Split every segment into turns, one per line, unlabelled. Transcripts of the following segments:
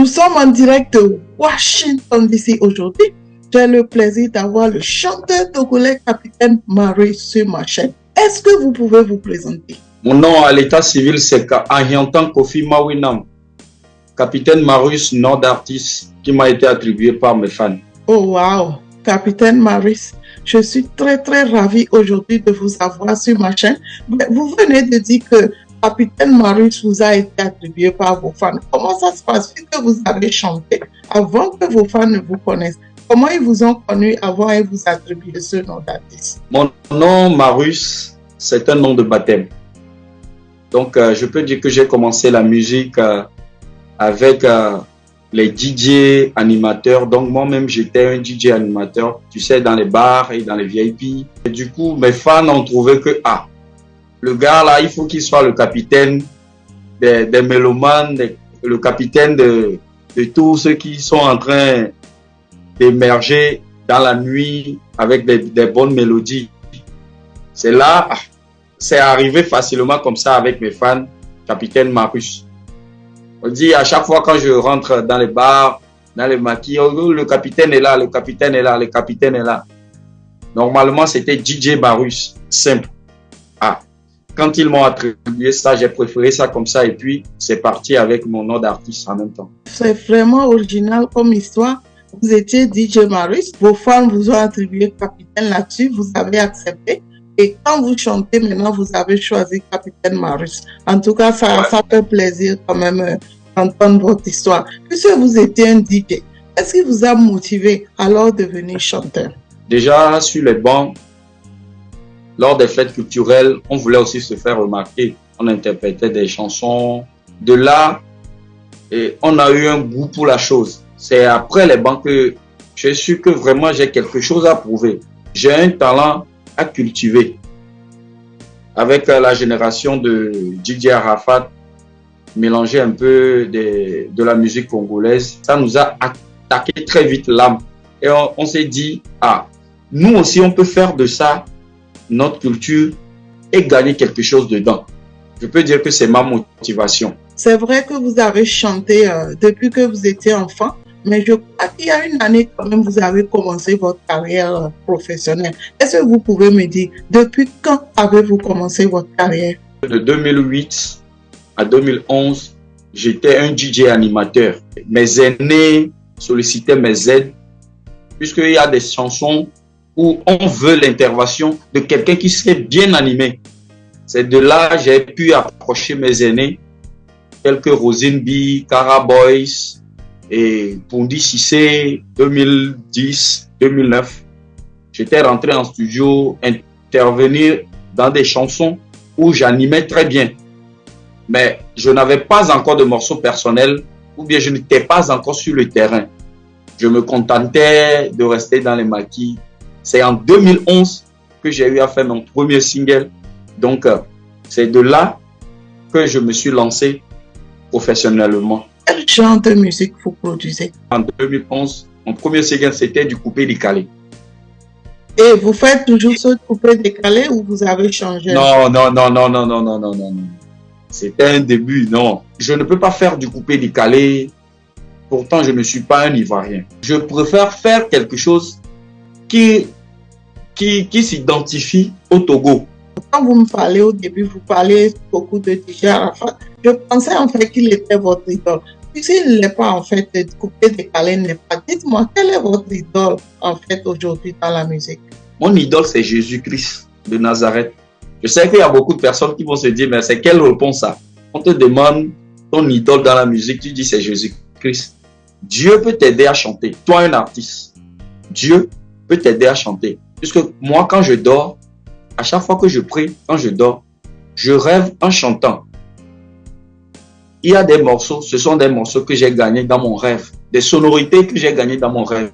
Nous sommes en direct de Washington DC aujourd'hui. J'ai le plaisir d'avoir le chanteur togolais Capitaine Marius sur ma chaîne. Est-ce que vous pouvez vous présenter?
Mon nom à l'état civil, c'est Ahiantan Kofi Mawinam. Capitaine Marius, nom d'artiste qui m'a été attribué par mes fans.
Oh wow, Capitaine Marius, je suis très ravi aujourd'hui de vous avoir sur ma chaîne. Vous venez de dire que Capitaine Marius vous a été attribué par vos fans. Comment ça se passe vu que vous avez chanté avant que vos fans ne vous connaissent? Comment ils vous ont connu avant et vous attribuer ce nom d'artiste?
Mon nom Marius, c'est un nom de baptême. Donc je peux dire que j'ai commencé la musique avec les DJ animateurs. Donc moi-même j'étais un DJ animateur, tu sais, dans les bars et dans les VIP. Et du coup mes fans ont trouvé que le gars là, il faut qu'il soit le capitaine des mélomanes, le capitaine de tous ceux qui sont en train d'émerger dans la nuit avec des bonnes mélodies. C'est là, c'est arrivé facilement comme ça avec mes fans, Capitaine Marius. On dit à chaque fois quand je rentre dans les bars, dans les maquis, oh, le capitaine est là, le capitaine est là, le capitaine est là. Normalement, c'était DJ Marius, simple. Quand ils m'ont attribué ça, j'ai préféré ça comme ça et puis c'est parti avec mon nom d'artiste en même temps.
C'est vraiment original comme histoire. Vous étiez DJ Marius, vos fans vous ont attribué Capitaine là-dessus, vous avez accepté. Et quand vous chantez maintenant, vous avez choisi Capitaine Marius. En tout cas, ça fait plaisir quand même d'entendre votre histoire. Puisque vous étiez un DJ, qu'est-ce qui vous a motivé alors de devenir chanteur? Déjà,
sur les bancs, lors des fêtes culturelles, on voulait aussi se faire remarquer. On interprétait des chansons. De là, on a eu un goût pour la chose. C'est après les bancs que j'ai su que vraiment j'ai quelque chose à prouver. J'ai un talent à cultiver. Avec la génération de DJ Arafat, mélanger un peu de la musique congolaise, ça nous a attaqué très vite l'âme. Et on s'est dit, nous aussi on peut faire de ça notre culture et gagner quelque chose dedans. Je peux dire que c'est ma motivation.
C'est vrai que vous avez chanté depuis que vous étiez enfant, mais je crois qu'il y a une année quand même, vous avez commencé votre carrière professionnelle. Est-ce que vous pouvez me dire, depuis quand avez-vous commencé votre carrière?
De 2008 à 2011, j'étais un DJ animateur. Mes aînés sollicitaient mes aides, puisqu'il y a des chansons où on veut l'intervention de quelqu'un qui serait bien animé. C'est de là que j'ai pu approcher mes aînés, tels que Rosine B, Cara Boys et Pundi Cissé, 2010, 2009. J'étais rentré en studio, intervenir dans des chansons où j'animais très bien. Mais je n'avais pas encore de morceaux personnels ou bien je n'étais pas encore sur le terrain. Je me contentais de rester dans les maquis. C'est en 2011 que j'ai eu à faire mon premier single. Donc, c'est de là que je me suis lancé professionnellement.
Quel genre de musique vous produisez?
En 2011, mon premier single, c'était du coupé décalé.
Et vous faites toujours ce coupé décalé ou vous avez changé?
Non. C'était un début, non. Je ne peux pas faire du coupé décalé. Pourtant, je ne suis pas un Ivoirien. Je préfère faire quelque chose qui s'identifie au Togo.
Quand vous me parlez au début, vous parlez beaucoup de DJ Arafat. Je pensais en fait qu'il était votre idole. Puisqu'il n'est pas en fait coupé décalé, n'est pas. Dites-moi, quel est votre idole en fait aujourd'hui dans la musique?
Mon idole, c'est Jésus-Christ de Nazareth. Je sais qu'il y a beaucoup de personnes qui vont se dire, mais c'est quelle réponse ça? On te demande ton idole dans la musique, tu dis c'est Jésus-Christ. Dieu peut t'aider à chanter. Toi, un artiste, Dieu peut t'aider à chanter. Puisque moi, quand je dors, à chaque fois que je prie, quand je dors, je rêve en chantant. Il y a des morceaux, ce sont des morceaux que j'ai gagnés dans mon rêve, des sonorités que j'ai gagnées dans mon rêve.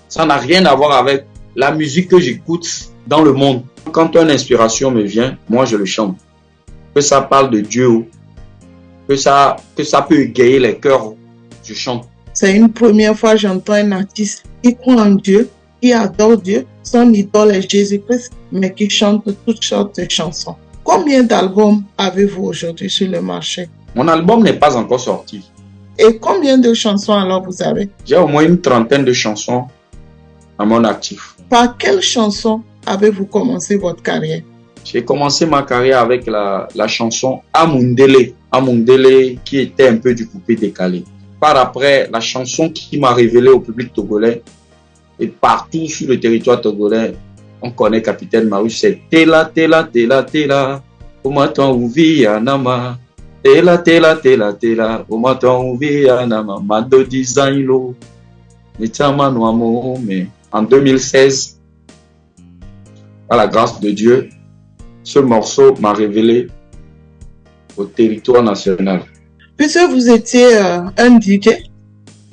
Ça n'a rien à voir avec la musique que j'écoute dans le monde. Quand une inspiration me vient, moi je le chante. Que ça parle de Dieu, que ça peut égayer les cœurs, je chante.
C'est une première fois que j'entends un artiste qui croit en Dieu, qui adore Dieu, son idole est Jésus-Christ, mais qui chante toutes sortes de chansons. Combien d'albums avez-vous aujourd'hui sur le marché?
Mon album n'est pas encore sorti.
Et combien de chansons alors vous avez?
J'ai au moins une trentaine de chansons à mon actif.
Par quelle chanson avez-vous commencé votre carrière?
J'ai commencé ma carrière avec la chanson Amundele. Amundele qui était un peu du coupé décalé. Par après, la chanson qui m'a révélé au public togolais et partout sur le territoire togolais, on connaît Capitaine Marus, c'est Tela, Tela, Tela, Tela, au matin où vit Anama. Tela, Tela, Tela, Tela, au matin où vit Anama. Mado Design, mais en 2016, par la grâce de Dieu, ce morceau m'a révélé au territoire national.
Puisque vous étiez un DJ,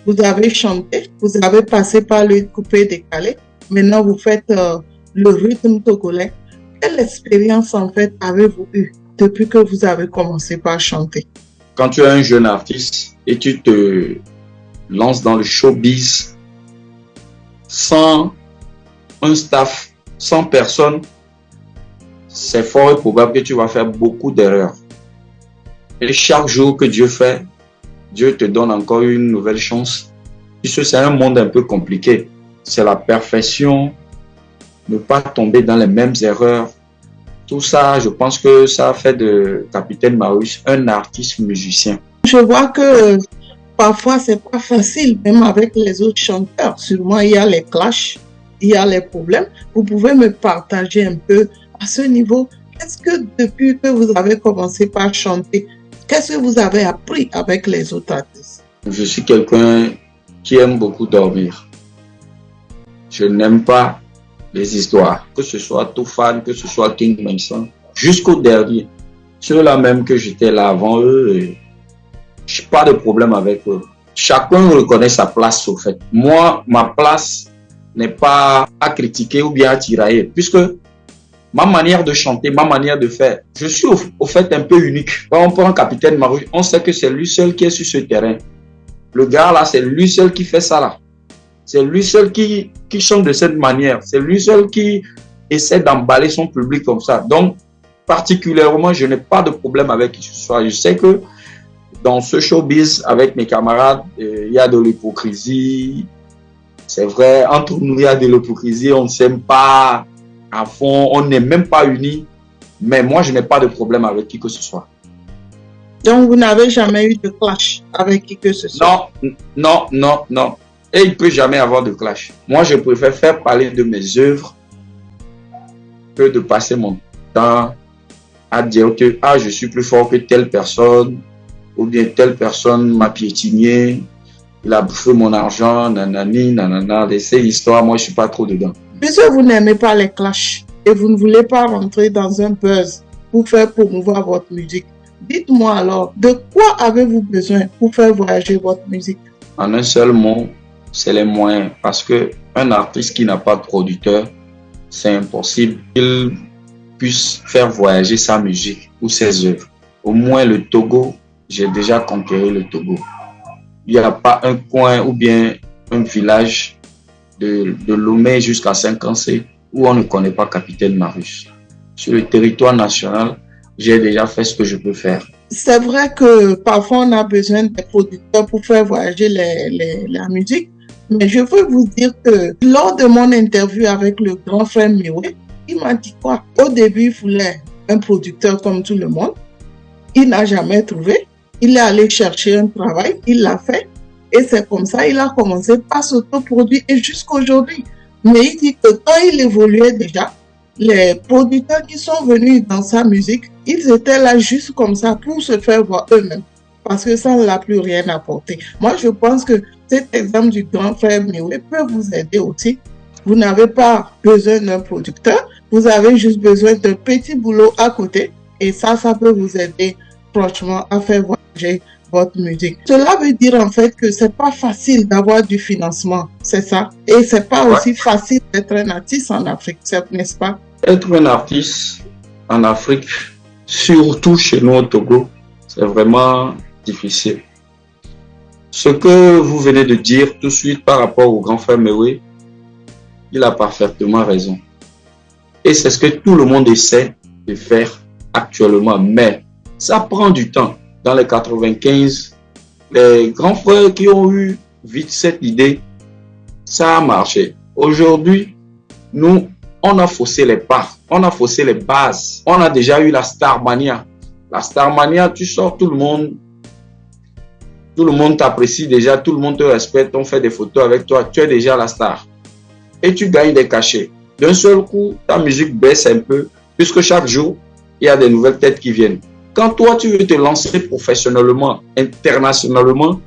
vous avez chanté, vous avez passé par le coupé décalé, maintenant vous faites le rythme togolais. Quelle expérience en fait avez-vous eue depuis que vous avez commencé par chanter?
Quand tu es un jeune artiste et tu te lances dans le showbiz sans un staff, sans personne, c'est fort probable que tu vas faire beaucoup d'erreurs. Et chaque jour que Dieu fait, Dieu te donne encore une nouvelle chance. Puisque c'est un monde un peu compliqué. C'est la perfection, ne pas tomber dans les mêmes erreurs. Tout ça, je pense que ça a fait de Capitaine Marus un artiste musicien.
Je vois que parfois c'est pas facile, même avec les autres chanteurs. Sûrement il y a les clashs, il y a les problèmes. Vous pouvez me partager un peu à ce niveau. Est-ce que depuis que vous avez commencé par chanter, qu'est-ce que vous avez appris avec les autres artistes?
Je suis quelqu'un qui aime beaucoup dormir. Je n'aime pas les histoires, que ce soit Toufan, que ce soit King Mason, jusqu'au dernier. Ceux-là même que j'étais là avant eux, je n'ai pas de problème avec eux. Chacun reconnaît sa place au fait. Moi, ma place n'est pas à critiquer ou bien à tirailler, puisque ma manière de chanter, ma manière de faire, je suis au fait un peu unique. Quand on prend Capitaine Marus, on sait que c'est lui seul qui est sur ce terrain. Le gars là, c'est lui seul qui fait ça là. C'est lui seul qui chante de cette manière. C'est lui seul qui essaie d'emballer son public comme ça. Donc, particulièrement, je n'ai pas de problème avec qui que ce soit. Je sais que dans ce showbiz, avec mes camarades, il y a de l'hypocrisie. C'est vrai, entre nous, il y a de l'hypocrisie. On ne s'aime pas à fond. On n'est même pas unis. Mais moi, je n'ai pas de problème avec qui que ce soit.
Donc, vous n'avez jamais eu de clash avec qui que ce soit?
Non. Et il ne peut jamais avoir de clash. Moi, je préfère faire parler de mes œuvres que de passer mon temps à dire que je suis plus fort que telle personne ou bien telle personne m'a piétiné, il a bouffé mon argent, nanani, nanana. Ces histoires, moi, je ne suis pas trop dedans.
Puisque vous n'aimez pas les clashs et vous ne voulez pas rentrer dans un buzz pour faire promouvoir votre musique, dites-moi alors, de quoi avez-vous besoin pour faire voyager votre musique?
En un seul mot, c'est les moyens. Parce qu'un artiste qui n'a pas de producteur, c'est impossible qu'il puisse faire voyager sa musique ou ses œuvres. Au moins le Togo, j'ai déjà conquéri le Togo. Il n'y a pas un coin ou bien un village de Lomé jusqu'à Saint-Cancé où on ne connaît pas Capitaine Marus. Sur le territoire national, j'ai déjà fait ce que je peux faire.
C'est vrai que parfois on a besoin des producteurs pour faire voyager la musique, mais je veux vous dire que lors de mon interview avec le grand frère Miwe, il m'a dit quoi? Au début, il voulait un producteur comme tout le monde. Il n'a jamais trouvé. Il est allé chercher un travail, il l'a fait. Et c'est comme ça, il a commencé par s'autoproduire et jusqu'aujourd'hui. Mais il dit que quand il évoluait déjà, les producteurs qui sont venus dans sa musique, ils étaient là juste comme ça pour se faire voir eux-mêmes. Parce que ça ne l'a plus rien apporté. Moi, je pense que cet exemple du grand frère Miwe peut vous aider aussi. Vous n'avez pas besoin d'un producteur. Vous avez juste besoin d'un petit boulot à côté. Et ça peut vous aider franchement à faire voyager votre musique. Cela veut dire en fait que c'est pas facile d'avoir du financement, c'est ça. Et c'est pas aussi facile d'être un artiste en Afrique, n'est-ce pas?
Être un artiste en Afrique, surtout chez nous au Togo, c'est vraiment difficile. Ce que vous venez de dire tout de suite par rapport au grand frère Mewe, il a parfaitement raison. Et c'est ce que tout le monde essaie de faire actuellement. Mais ça prend du temps. Dans les 95, les grands frères qui ont eu vite cette idée, ça a marché. Aujourd'hui, nous, on a faussé les pas, on a faussé les bases. On a déjà eu la Starmania. La Starmania, tu sors, tout le monde t'apprécie déjà, tout le monde te respecte, on fait des photos avec toi, tu es déjà la star. Et tu gagnes des cachets. D'un seul coup, ta musique baisse un peu, puisque chaque jour, il y a des nouvelles têtes qui viennent. Quand toi, tu veux te lancer professionnellement, internationalement,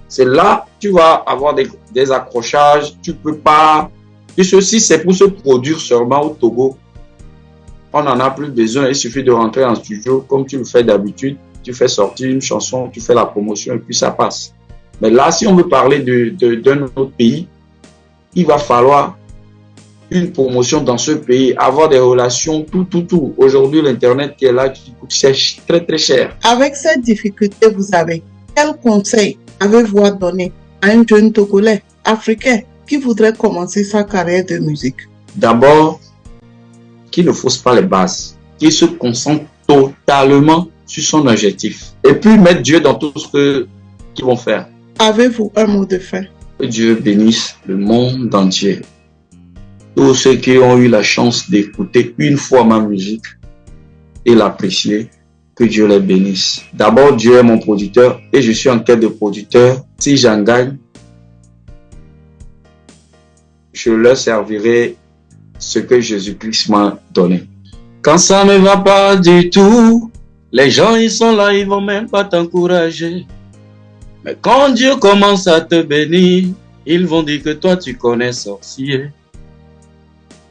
c'est là que tu vas avoir des accrochages, tu peux pas. Et ceci, c'est pour se produire seulement au Togo. On n'en a plus besoin, il suffit de rentrer en studio comme tu le fais d'habitude. Tu fais sortir une chanson, tu fais la promotion et puis ça passe. Mais là, si on veut parler d'un autre pays, il va falloir une promotion dans ce pays, avoir des relations, tout. Aujourd'hui, l'Internet qui est là, qui coûte très, très cher.
Avec cette difficulté, vous avez, quel conseil avez-vous à donner à un jeune Togolais, africain, qui voudrait commencer sa carrière de musique?
D'abord, qu'il ne fausse pas les bases, qu'il se concentre totalement sur son objectif. Et puis mettre Dieu dans tout ce qu'ils vont faire.
Avez-vous un mot de fin?
Que Dieu bénisse le monde entier. Tous ceux qui ont eu la chance d'écouter une fois ma musique et l'apprécier, que Dieu les bénisse. D'abord, Dieu est mon producteur et je suis en quête de producteur. Si j'en gagne, je leur servirai ce que Jésus-Christ m'a donné. Quand ça ne va pas du tout, les gens ils sont là, ils vont même pas t'encourager. Mais quand Dieu commence à te bénir, ils vont dire que toi tu connais sorcier.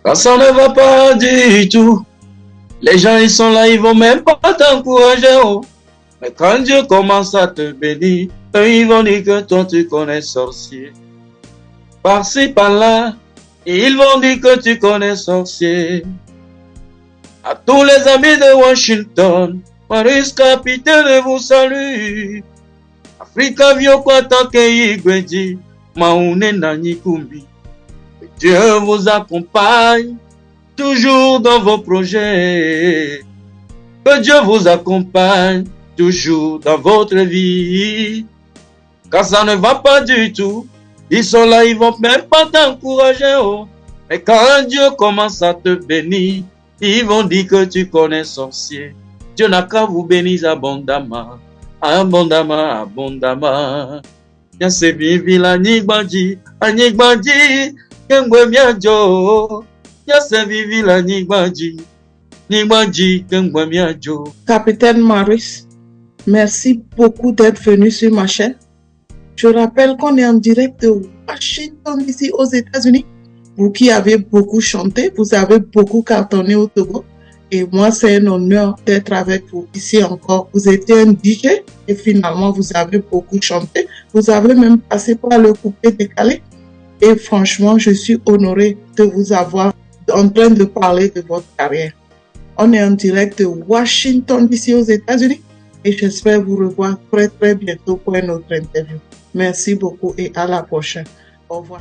Quand ça ne va pas du tout, les gens ils sont là, ils vont même pas t'encourager. Oh. Mais quand Dieu commence à te bénir, ils vont dire que toi tu connais sorcier. Par-ci par-là, ils vont dire que tu connais sorcier. À tous les amis de Washington, Maurice Capitaine vous salue. Africa Vyokwa Take Igweji, Maune Nanikumbi. Dieu vous accompagne toujours dans vos projets. Que Dieu vous accompagne toujours dans votre vie. Quand ça ne va pas du tout, ils sont là, ils vont même pas t'encourager. Oh. Mais quand Dieu commence à te bénir, ils vont dire que tu connais sorcier. Dieu n'a qu'à vous bénir abondamment. Abondamment, abondamment. Yase vivi la nigbanji, anigbanji, kengwe miajo. Yase vivi la nigbanji, nigbanji, kengwe miajo.
Capitaine Maurice, merci beaucoup d'être venu sur ma chaîne. Je rappelle qu'on est en direct de Washington, ici aux États-Unis. Vous qui avez beaucoup chanté, vous avez beaucoup cartonné au Togo. Et moi, c'est un honneur d'être avec vous ici encore. Vous étiez un DJ et finalement, vous avez beaucoup chanté. Vous avez même passé par le coupé décalé. Et franchement, je suis honoré de vous avoir en train de parler de votre carrière. On est en direct de Washington, ici aux États-Unis. Et j'espère vous revoir très, très bientôt pour une autre interview. Merci beaucoup et à la prochaine. Au revoir.